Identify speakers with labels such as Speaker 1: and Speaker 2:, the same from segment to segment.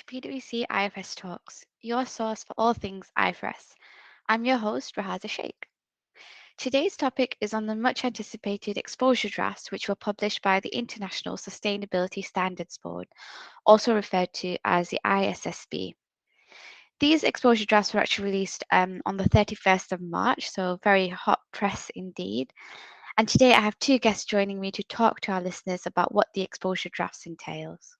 Speaker 1: to PwC IFRS Talks, your source for all things IFRS. I'm your host, Raihazah Shaikh. Today's topic is on the much anticipated exposure drafts, which were published by the International Sustainability Standards Board, also referred to as the ISSB. These exposure drafts were actually released on the 31st of March, so very hot press indeed. And today I have two guests joining me to talk to our listeners about what the exposure drafts entails.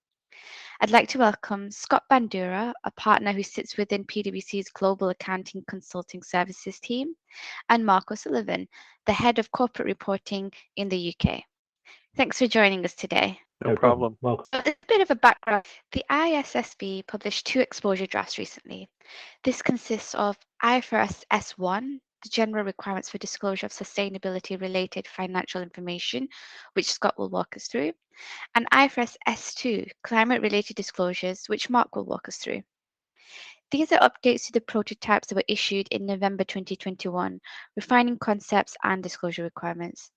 Speaker 1: I'd like to welcome Scott Bandura, a partner who sits within PwC's Global Accounting Consulting Services team, and Mark O'Sullivan, the head of corporate reporting in the UK. Thanks for joining us today.
Speaker 2: No problem.
Speaker 1: So a bit of a background. The ISSB published two exposure drafts recently. This consists of IFRS S1, the general requirements for disclosure of sustainability-related financial information, which Scott will walk us through, and IFRS S2, climate-related disclosures, which Mark will walk us through. These are updates to the prototypes that were issued in November 2021, refining concepts and disclosure requirements.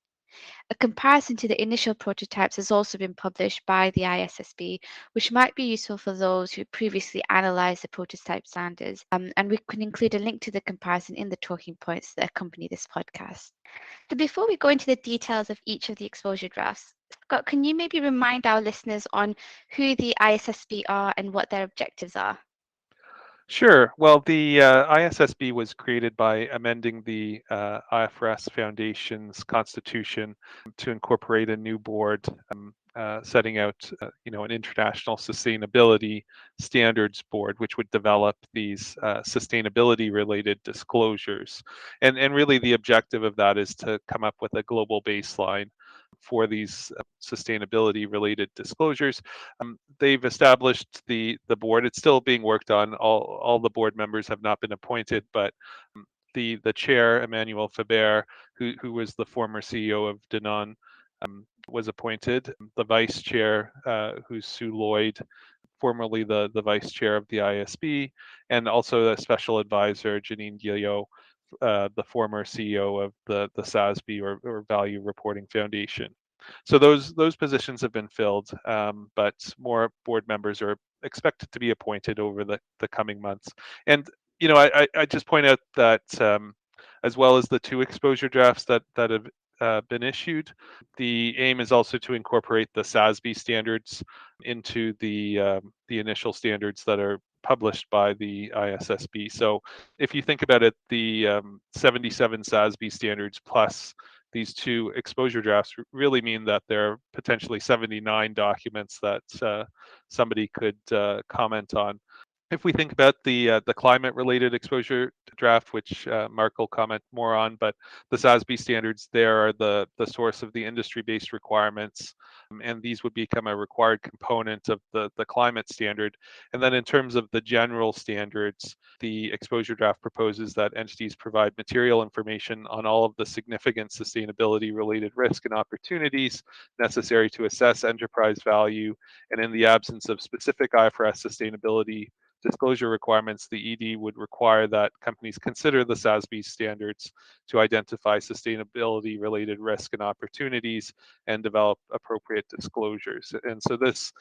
Speaker 1: A comparison to the initial prototypes has also been published by the ISSB, which might be useful for those who previously analysed the prototype standards, and we can include a link to the comparison in the talking points that accompany this podcast. So before we go into the details of each of the exposure drafts, Scott, can you maybe remind our listeners on who the ISSB are and what their objectives are?
Speaker 2: Sure. Well, the ISSB was created by amending the IFRS Foundation's constitution to incorporate a new board, setting out, an international sustainability standards board, which would develop these sustainability-related disclosures. And really, the objective of that is to come up with a global baseline for these sustainability-related disclosures. They've established the board. It's still being worked on. All the board members have not been appointed, but the chair, Emmanuel Faber, who was the former CEO of Danone, was appointed. The vice chair, who's Sue Lloyd, formerly the vice chair of the ISB, and also a special advisor, Janine Guillot, the former CEO of the SASB or Value Reporting Foundation. So those positions have been filled, but more board members are expected to be appointed over the coming months. And I just point out that as well as the two exposure drafts that have been issued, the aim is also to incorporate the SASB standards into the initial standards that are published by the ISSB. So if you think about it, the 77 SASB standards plus these two exposure drafts really mean that there are potentially 79 documents that somebody could comment on. If we think about the climate-related exposure draft, which Mark will comment more on, but the SASB standards there are the source of the industry-based requirements, and these would become a required component of the climate standard. And then in terms of the general standards, the exposure draft proposes that entities provide material information on all of the significant sustainability-related risk and opportunities necessary to assess enterprise value, and in the absence of specific IFRS sustainability disclosure requirements, the ED would require that companies consider the SASB standards to identify sustainability-related risk and opportunities and develop appropriate disclosures. And so this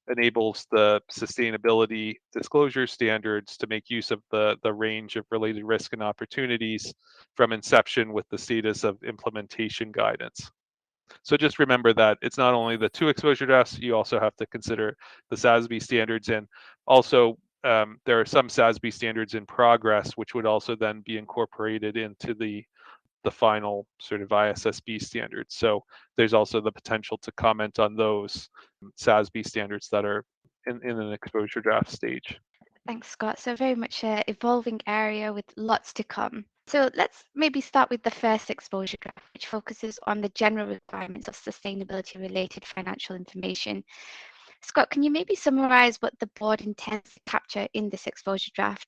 Speaker 2: enables the sustainability disclosure standards to make use of the range of related risk and opportunities from inception with the status of implementation guidance. So just remember that it's not only the two exposure drafts, you also have to consider the SASB standards, and also there are some SASB standards in progress, which would also then be incorporated into the final sort of ISSB standards. So there's also the potential to comment on those SASB standards that are in an exposure draft stage.
Speaker 1: Thanks, Scott. So very much an evolving area with lots to come. So let's maybe start with the first exposure draft, which focuses on the general requirements of sustainability-related financial information. Scott, can you maybe summarize what the board intends to capture in this exposure draft?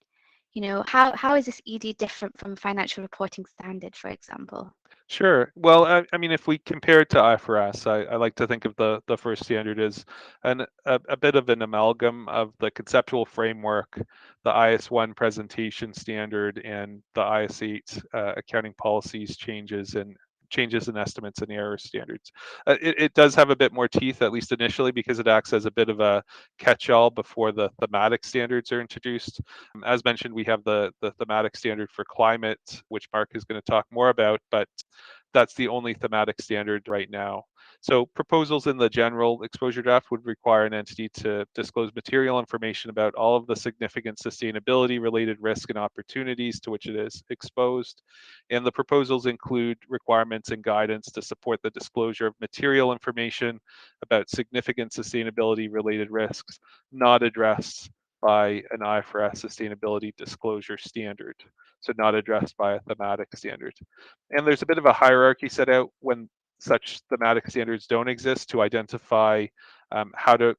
Speaker 1: How is this ED different from financial reporting standard, for example?
Speaker 2: Sure. Well, I mean, if we compare it to IFRS, I like to think of the first standard as a bit of an amalgam of the conceptual framework, the IS1 presentation standard, and the IS8 accounting policies changes and changes in estimates and error standards. It does have a bit more teeth, at least initially, because it acts as a bit of a catch-all before the thematic standards are introduced. As mentioned, we have the thematic standard for climate, which Mark is going to talk more about, but that's the only thematic standard right now. So proposals in the general exposure draft would require an entity to disclose material information about all of the significant sustainability related risk and opportunities to which it is exposed. And the proposals include requirements and guidance to support the disclosure of material information about significant sustainability related risks not addressed by an IFRS sustainability disclosure standard. So not addressed by a thematic standard. And there's a bit of a hierarchy set out when such thematic standards don't exist to identify how to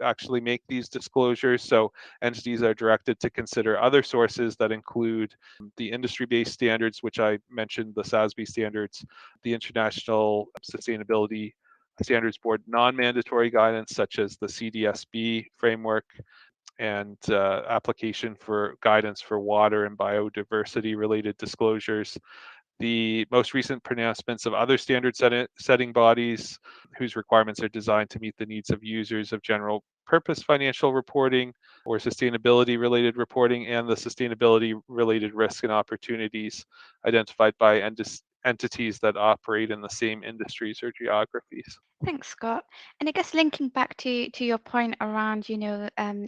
Speaker 2: actually make these disclosures. So entities are directed to consider other sources that include the industry-based standards, which I mentioned, the ISSB standards, the International Sustainability Standards Board non-mandatory guidance, such as the CDSB framework, and application for guidance for water and biodiversity related disclosures. The most recent pronouncements of other standard setting bodies whose requirements are designed to meet the needs of users of general purpose financial reporting or sustainability related reporting, and the sustainability related risk and opportunities identified by entities that operate in the same industries or geographies.
Speaker 1: Thanks, Scott. And I guess linking back to your point around,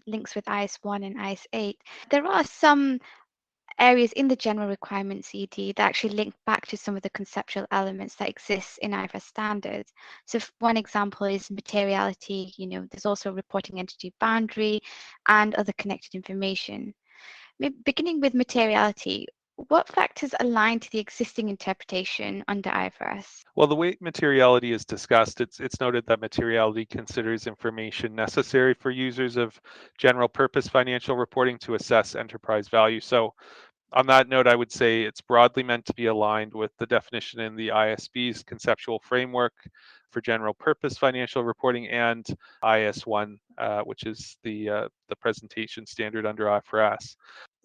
Speaker 1: links with IS1 and IS8, there are some areas in the general requirements ED that actually link back to some of the conceptual elements that exist in IFRS standards. So one example is materiality, there's also reporting entity boundary and other connected information. Beginning with materiality, what factors align to the existing interpretation under IFRS?
Speaker 2: Well, the way materiality is discussed, it's noted that materiality considers information necessary for users of general purpose financial reporting to assess enterprise value. So on that note, I would say it's broadly meant to be aligned with the definition in the ISB's conceptual framework for general purpose financial reporting and IS1, which is the presentation standard under IFRS.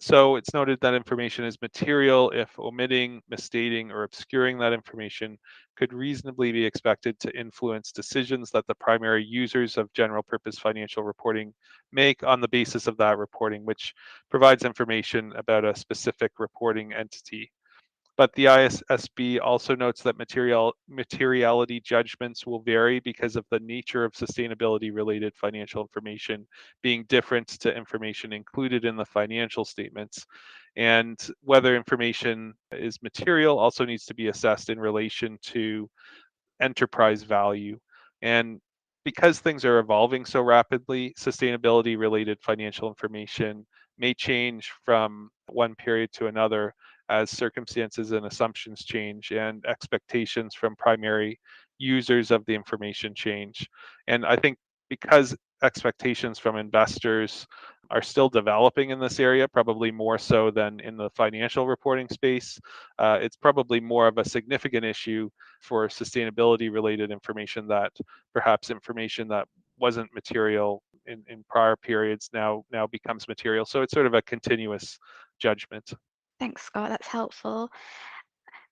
Speaker 2: So it's noted that information is material if omitting, misstating, or obscuring that information could reasonably be expected to influence decisions that the primary users of general purpose financial reporting make on the basis of that reporting, which provides information about a specific reporting entity. But the ISSB also notes that materiality judgments will vary because of the nature of sustainability related financial information being different to information included in the financial statements. And whether information is material also needs to be assessed in relation to enterprise value. And because things are evolving so rapidly, sustainability related financial information may change from one period to another as circumstances and assumptions change and expectations from primary users of the information change. And I think because expectations from investors are still developing in this area, probably more so than in the financial reporting space, it's probably more of a significant issue for sustainability related information that perhaps information that wasn't material in prior periods now becomes material. So it's sort of a continuous judgment.
Speaker 1: Thanks, Scott. That's helpful.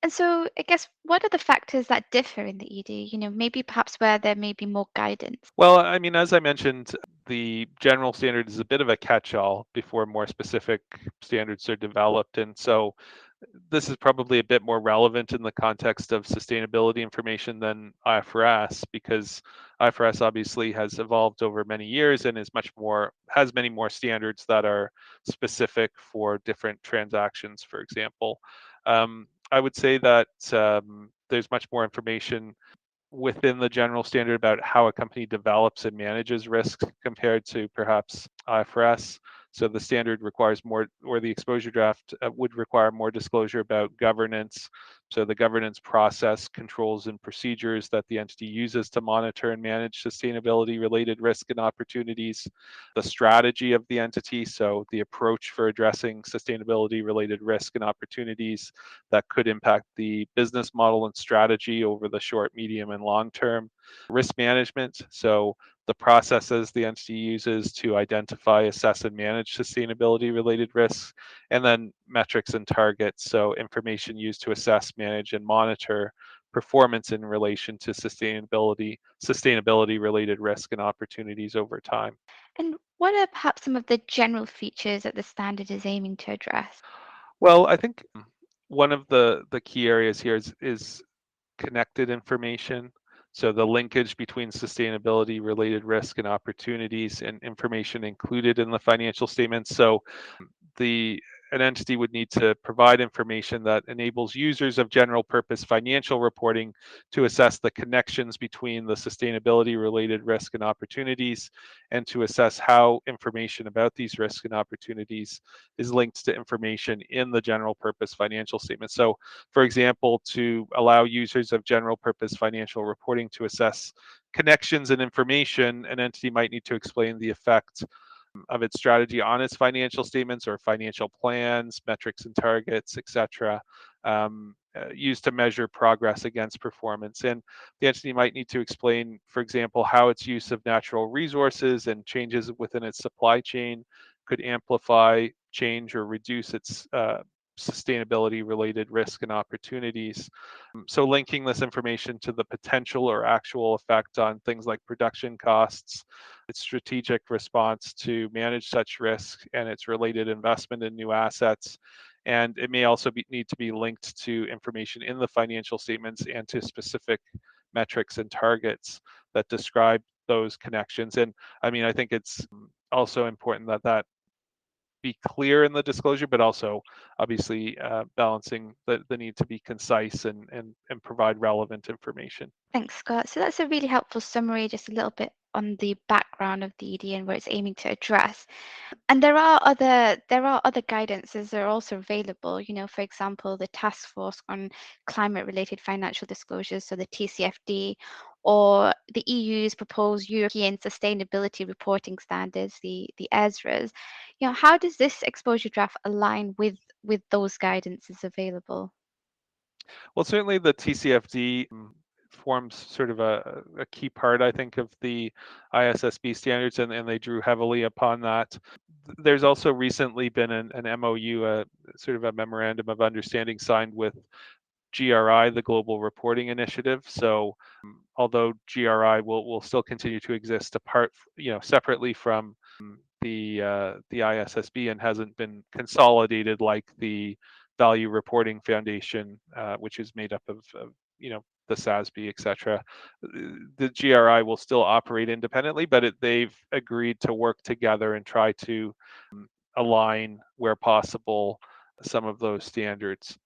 Speaker 1: And so I guess what are the factors that differ in the ED? Maybe perhaps where there may be more guidance.
Speaker 2: Well, I mean, as I mentioned, the general standard is a bit of a catch-all before more specific standards are developed. And so this is probably a bit more relevant in the context of sustainability information than IFRS, because IFRS obviously has evolved over many years and has many more standards that are specific for different transactions, for example. I would say that there's much more information within the general standard about how a company develops and manages risks compared to perhaps IFRS. So the standard requires more, or the exposure draft would require more disclosure about governance. So the governance process, controls, and procedures that the entity uses to monitor and manage sustainability related risk and opportunities, the strategy of the entity, so the approach for addressing sustainability related risk and opportunities that could impact the business model and strategy over the short, medium, and long term, risk management, so the processes the entity uses to identify, assess, and manage sustainability related risks, and then metrics and targets, so information used to assess, manage, and monitor performance in relation to sustainability related risk and opportunities over time.
Speaker 1: And what are perhaps some of the general features that the standard is aiming to address?
Speaker 2: Well, I think one of the key areas here is connected information. So the linkage between sustainability related risk and opportunities and information included in the financial statements. So an entity would need to provide information that enables users of general purpose financial reporting to assess the connections between the sustainability related risk and opportunities, and to assess how information about these risks and opportunities is linked to information in the general purpose financial statement. So, for example, to allow users of general purpose financial reporting to assess connections and information, an entity might need to explain the effect of its strategy on its financial statements or financial plans, metrics and targets, etc., used to measure progress against performance. And the entity might need to explain, for example, how its use of natural resources and changes within its supply chain could amplify, change, or reduce its sustainability related risk and opportunities. So linking this information to the potential or actual effect on things like production costs, its strategic response to manage such risk, and its related investment in new assets. And it may also need to be linked to information in the financial statements and to specific metrics and targets that describe those connections. And I mean, I think it's also important that be clear in the disclosure, but also obviously balancing the need to be concise and provide relevant information.
Speaker 1: Thanks, Scott. So that's a really helpful summary, just a little bit on the background of the ED and what it's aiming to address. And there are other guidances that are also available. For example, the Task Force on Climate-Related Financial Disclosures, so the TCFD, or the EU's proposed European Sustainability Reporting Standards, the ESRAs. How does this exposure draft align with those guidances available?
Speaker 2: Well, certainly the TCFD forms sort of a key part, I think, of the ISSB standards, and they drew heavily upon that. There's also recently been an MOU, sort of a memorandum of understanding signed with GRI, the Global Reporting Initiative. So although GRI will still continue to exist separately from the ISSB and hasn't been consolidated like the Value Reporting Foundation, which is made up of the SASB, etc. The GRI will still operate independently, but they've agreed to work together and try to align where possible some of those standards.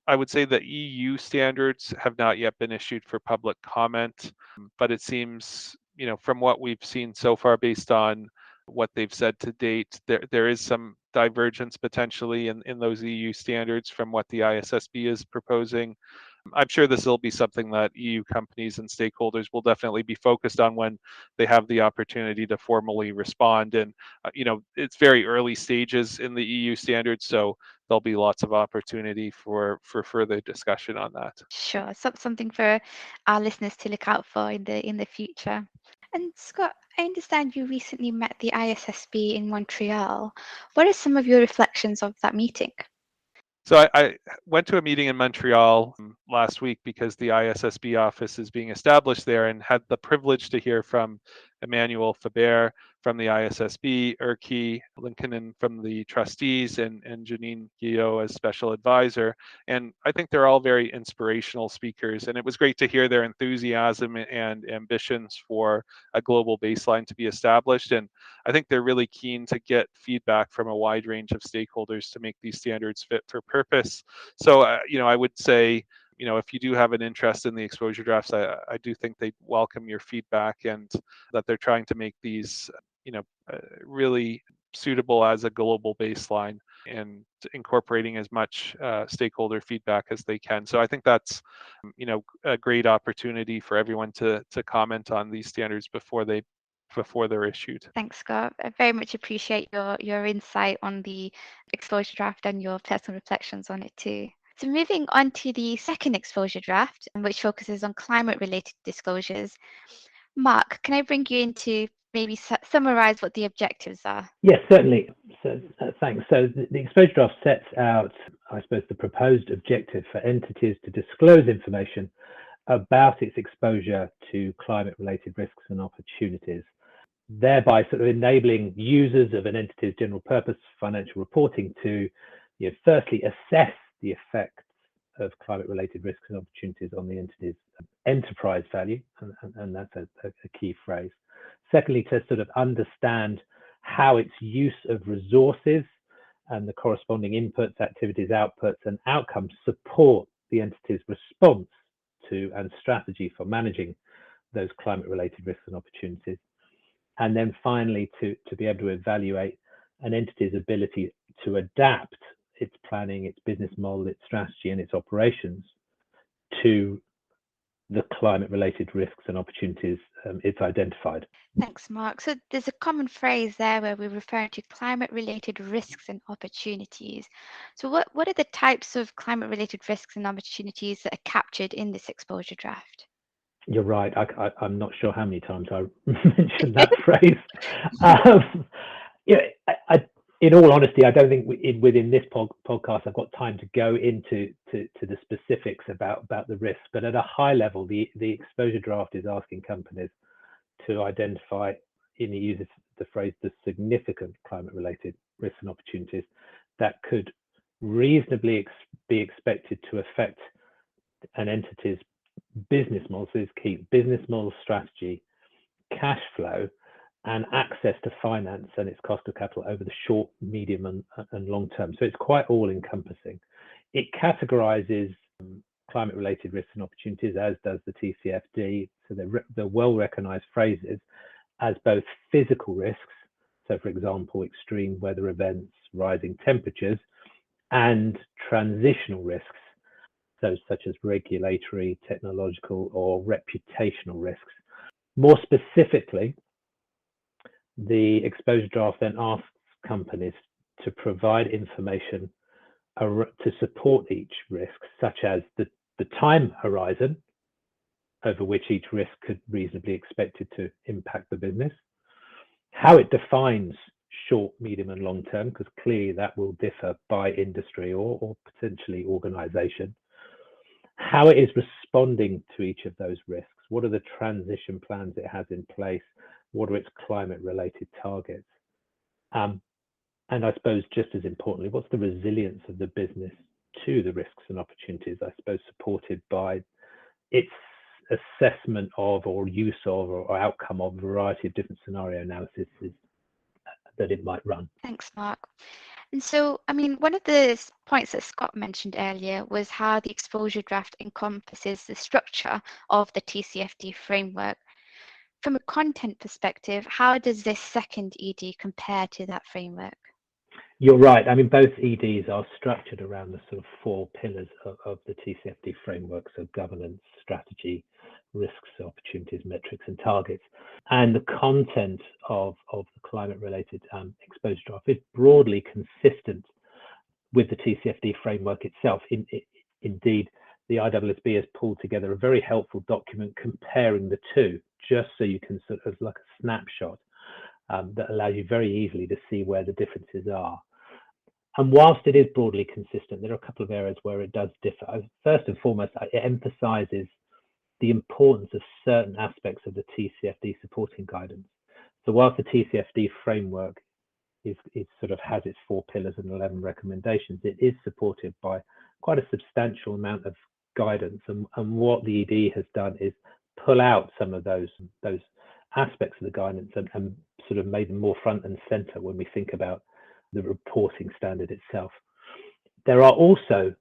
Speaker 2: I would say the EU standards have not yet been issued for public comment, but it seems, from what we've seen so far based on what they've said to date, there is some divergence potentially in those EU standards from what the ISSB is proposing. I'm sure this will be something that EU companies and stakeholders will definitely be focused on when they have the opportunity to formally respond. And, it's very early stages in the EU standards, so there'll be lots of opportunity for further discussion on that.
Speaker 1: Sure, something for our listeners to look out for in the future. And Scott, I understand you recently met the ISSB in Montreal. What are some of your reflections of that meeting?
Speaker 2: So I went to a meeting in Montreal last week because the ISSB office is being established there, and had the privilege to hear from Emmanuel Faber from the ISSB, Erki Lincoln from the trustees, and Janine Guillot as special advisor. And I think they're all very inspirational speakers, and it was great to hear their enthusiasm and ambitions for a global baseline to be established. And I think they're really keen to get feedback from a wide range of stakeholders to make these standards fit for purpose. So, I would say, if you do have an interest in the exposure drafts, I do think they welcome your feedback, and that they're trying to make these, really suitable as a global baseline and incorporating as much stakeholder feedback as they can. So I think that's, a great opportunity for everyone to comment on these standards before they're issued.
Speaker 1: Thanks, Scott. I very much appreciate your insight on the exposure draft and your personal reflections on it too. So moving on to the second exposure draft, which focuses on climate-related disclosures. Mark, can I bring you in to maybe summarize what the objectives are?
Speaker 3: Yes, certainly. So, thanks. So the exposure draft sets out, I suppose, the proposed objective for entities to disclose information about its exposure to climate-related risks and opportunities, thereby sort of enabling users of an entity's general purpose financial reporting to, firstly assess the effects of climate-related risks and opportunities on the entity's enterprise value, and that's a key phrase. Secondly, to sort of understand how its use of resources and the corresponding inputs, activities, outputs, and outcomes support the entity's response to and strategy for managing those climate-related risks and opportunities. And then finally, to be able to evaluate an entity's ability to adapt its planning, its business model, its strategy, and its operations to the climate-related risks and opportunities it's identified.
Speaker 1: Thanks, Mark. So there's a common phrase there where we're referring to climate-related risks and opportunities. So what are the types of climate-related risks and opportunities that are captured in this exposure draft?
Speaker 3: You're right. I'm not sure how many times I mentioned that phrase. In all honesty, I don't think within this podcast I've got time to go into the specifics about the risks. But at a high level, the exposure draft is asking companies to identify, and it uses the phrase, the significant climate-related risks and opportunities that could reasonably be expected to affect an entity's business model. So it's key: business model, strategy, cash flow, and access to finance and its cost of capital over the short, medium, and long term. So it's quite all-encompassing. It categorizes climate-related risks and opportunities, as does the TCFD. So they're well-recognized phrases as both physical risks, so for example, extreme weather events, rising temperatures, and transitional risks, so such as regulatory, technological, or reputational risks. More specifically, the exposure draft then asks companies to provide information to support each risk, such as the time horizon over which each risk could reasonably expected to impact the business, how it defines short, medium, and long term, because clearly that will differ by industry or potentially organization, how it is responding to each of those risks, what are the transition plans it has in place, what are its climate-related targets, and I suppose just as importantly, what's the resilience of the business to the risks and opportunities, I suppose supported by its assessment of or use of or outcome of a variety of different scenario analyses that it might run.
Speaker 1: Thanks, Mark. And so, I mean, one of the points that Scott mentioned earlier was how the exposure draft encompasses the structure of the TCFD framework. From a content perspective, how does this second ED compare to that framework?
Speaker 3: You're right. I mean, both EDs are structured around the sort of four pillars of the TCFD framework, so governance, strategy, risks, opportunities, metrics, and targets. And the content of the climate-related exposure draft is broadly consistent with the TCFD framework itself. Indeed, the ISSB has pulled together a very helpful document comparing the two, just so you can sort of like a snapshot that allows you very easily to see where the differences are. And whilst it is broadly consistent, there are a couple of areas where it does differ. First and foremost, it emphasizes the importance of certain aspects of the TCFD supporting guidance. So whilst the TCFD framework it sort of has its 4 pillars and 11 recommendations, it is supported by quite a substantial amount of guidance. And what the ED has done is pull out some of those aspects of the guidance and sort of made them more front and center when we think about the reporting standard itself. There are also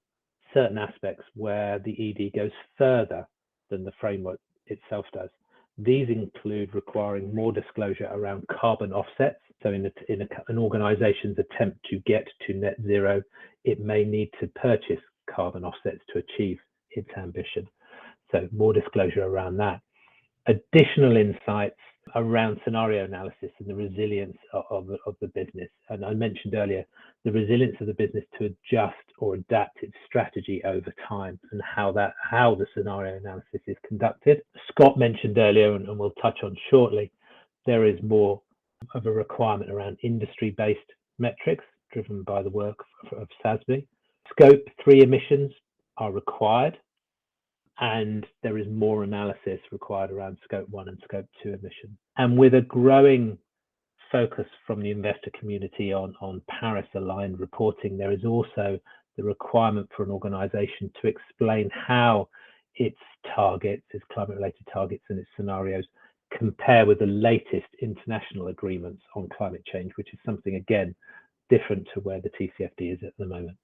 Speaker 3: certain aspects where the ED goes further than the framework itself does. These include requiring more disclosure around carbon offsets. So in an organization's attempt to get to net zero, it may need to purchase carbon offsets to achieve its ambition. So more disclosure around that. Additional insights around scenario analysis and the resilience of the business. And I mentioned earlier, the resilience of the business to adjust or adapt its strategy over time and how the scenario analysis is conducted. Scott mentioned earlier, and we'll touch on shortly, there is more of a requirement around industry-based metrics driven by the work of ISSB. Scope 3 emissions are required, and there is more analysis required around Scope 1 and Scope 2 emissions. And with a growing focus from the investor community on Paris-aligned reporting, there is also the requirement for an organisation to explain how its targets, its climate-related targets and its scenarios compare with the latest international agreements on climate change, which is something, again, different to where the TCFD is at the moment.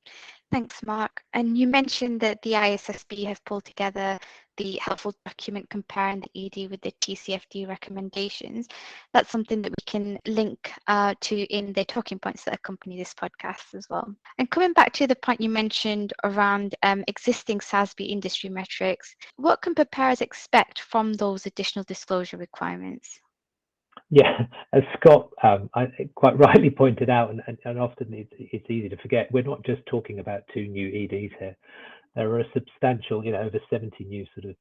Speaker 1: Thanks, Mark. And you mentioned that the ISSB have pulled together the helpful document comparing the ED with the TCFD recommendations. That's something that we can link to in the talking points that accompany this podcast as well. And coming back to the point you mentioned around existing SASB industry metrics, what can preparers expect from those additional disclosure requirements?
Speaker 3: Yeah, as Scott quite rightly pointed out, and often it's easy to forget, we're not just talking about 2 new EDs here. There are a substantial, over 70 new sort of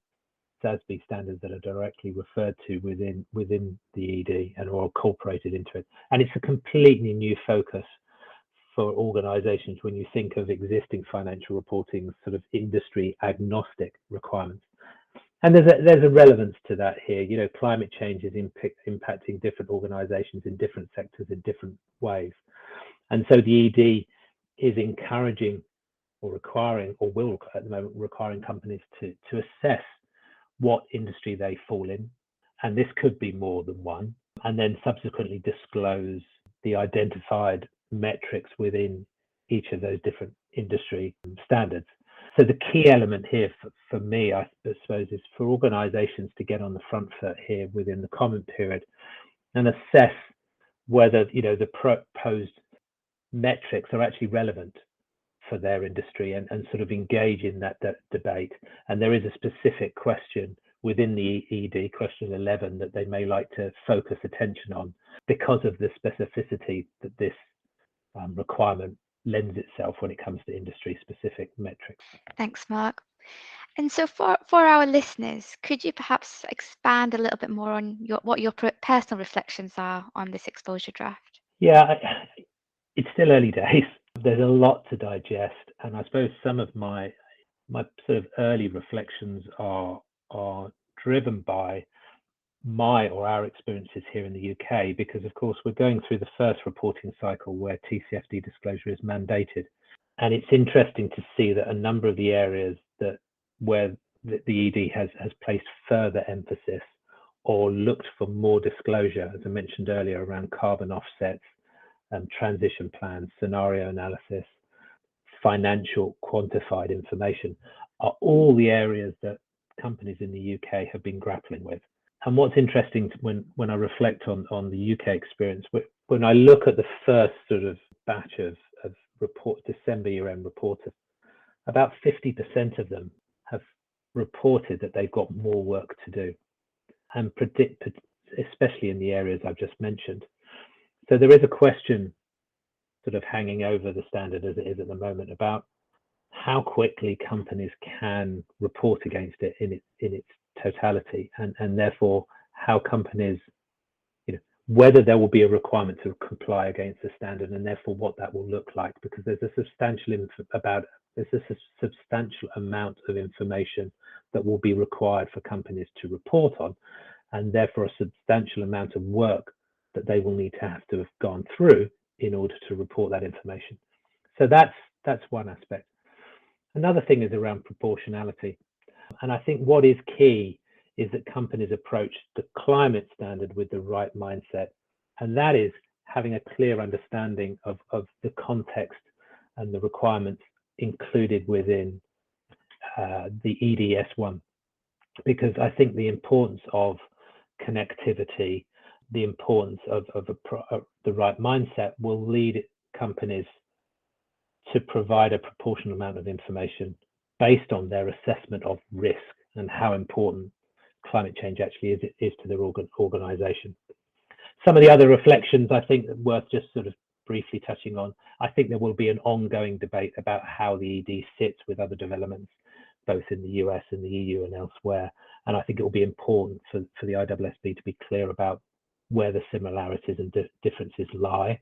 Speaker 3: SASB standards that are directly referred to within the ED and are incorporated into it. And it's a completely new focus for organizations when you think of existing financial reporting sort of industry agnostic requirements. And there's a relevance to that here. Climate change is impacting different organizations in different sectors in different ways. And so the ED is encouraging or requiring, or will at the moment, requiring companies to assess what industry they fall in. And this could be more than one. And then subsequently disclose the identified metrics within each of those different industry standards. So the key element here for me, I suppose, is for organizations to get on the front foot here within the comment period and assess whether, the proposed metrics are actually relevant for their industry and sort of engage in that debate. And there is a specific question within the ED, question 11, that they may like to focus attention on because of the specificity that this requirement lends itself when it comes to industry specific metrics.
Speaker 1: Thanks, Mark. And so for our listeners, could you perhaps expand a little bit more on what your personal reflections are on this exposure draft?
Speaker 3: Yeah, it's still early days. There's a lot to digest. And I suppose some of my sort of early reflections are driven by our experiences here in the UK, because of course we're going through the first reporting cycle where TCFD disclosure is mandated. And it's interesting to see that a number of the areas where the ED has placed further emphasis or looked for more disclosure, as I mentioned earlier, around carbon offsets, transition plans, scenario analysis, financial quantified information, are all the areas that companies in the UK have been grappling with. And what's interesting when I reflect on the UK experience, when I look at the first sort of batch of December year-end reporters, about 50% of them have reported that they've got more work to do, and especially in the areas I've just mentioned. So there is a question sort of hanging over the standard as it is at the moment about how quickly companies can report against it in its totality, and therefore how companies, whether there will be a requirement to comply against the standard, and therefore what that will look like, because there's a substantial amount of information that will be required for companies to report on, and therefore a substantial amount of work that they will need to have gone through in order to report that information. So that's one aspect. Another thing is around proportionality. And I think what is key is that companies approach the climate standard with the right mindset. And that is having a clear understanding of the context and the requirements included within the EDS1. Because I think the importance of connectivity, the importance of the right mindset will lead companies to provide a proportional amount of information based on their assessment of risk and how important climate change actually is to their organization. Some of the other reflections I think that worth just sort of briefly touching on, I think there will be an ongoing debate about how the ED sits with other developments, both in the US and the EU and elsewhere. And I think it will be important for the ISSB to be clear about where the similarities and differences lie.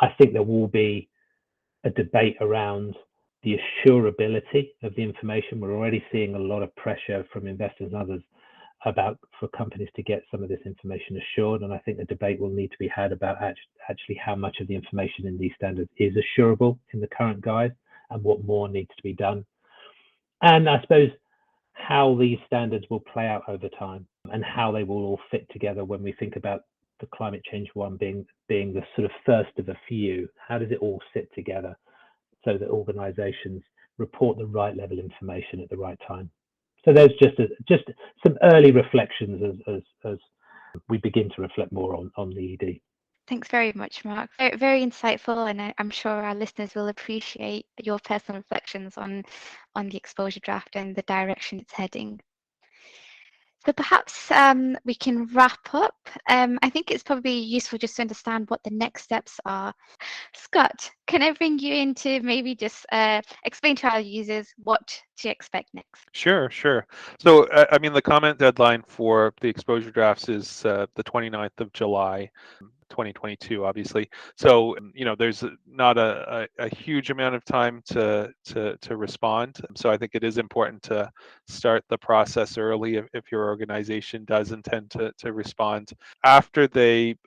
Speaker 3: I think there will be a debate around the assurability of the information. We're already seeing a lot of pressure from investors and others for companies to get some of this information assured, and I think the debate will need to be had about actually how much of the information in these standards is assurable in the current guide and what more needs to be done. And I suppose how these standards will play out over time and how they will all fit together when we think about the climate change one being the sort of first of a few. How does it all sit together so that organizations report the right level of information at the right time? So there's just some early reflections as we begin to reflect more on the ED.
Speaker 1: Thanks very much, Mark. Very, very insightful, and I'm sure our listeners will appreciate your personal reflections on the exposure draft and the direction it's heading. So perhaps we can wrap up. I think it's probably useful just to understand what the next steps are. Scott, can I bring you in to maybe just explain to our users what to expect next?
Speaker 2: Sure. So, I mean, the comment deadline for the exposure drafts is the 29th of July. 2022, obviously. So, there's not a huge amount of time to respond. So I think it is important to start the process early if your organization does intend to respond. After the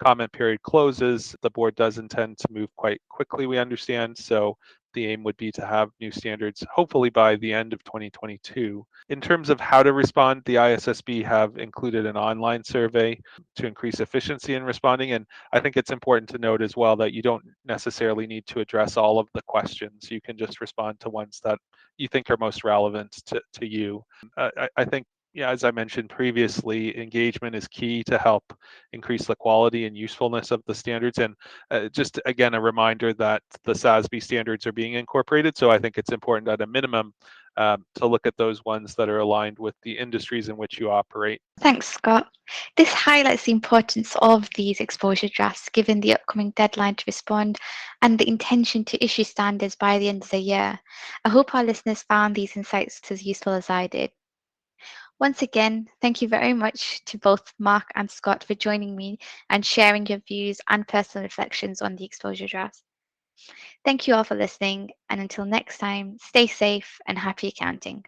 Speaker 2: comment period closes, the board does intend to move quite quickly, we understand. So the aim would be to have new standards hopefully by the end of 2022. In terms of how to respond, the ISSB have included an online survey to increase efficiency in responding. And I think it's important to note as well that you don't necessarily need to address all of the questions. You can just respond to ones that you think are most relevant to you. I think, as I mentioned previously, engagement is key to help increase the quality and usefulness of the standards. And just again, a reminder that the SASB standards are being incorporated. So I think it's important at a minimum to look at those ones that are aligned with the industries in which you operate.
Speaker 1: Thanks, Scott. This highlights the importance of these exposure drafts given the upcoming deadline to respond and the intention to issue standards by the end of the year. I hope our listeners found these insights as useful as I did. Once again, thank you very much to both Mark and Scott for joining me and sharing your views and personal reflections on the exposure drafts. Thank you all for listening, and until next time, stay safe and happy accounting.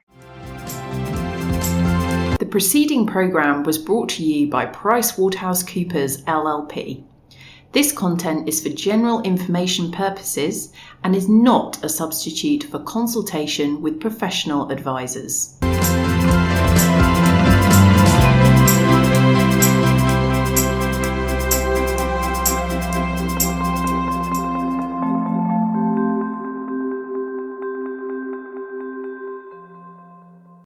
Speaker 4: The preceding programme was brought to you by PricewaterhouseCoopers LLP. This content is for general information purposes and is not a substitute for consultation with professional advisors.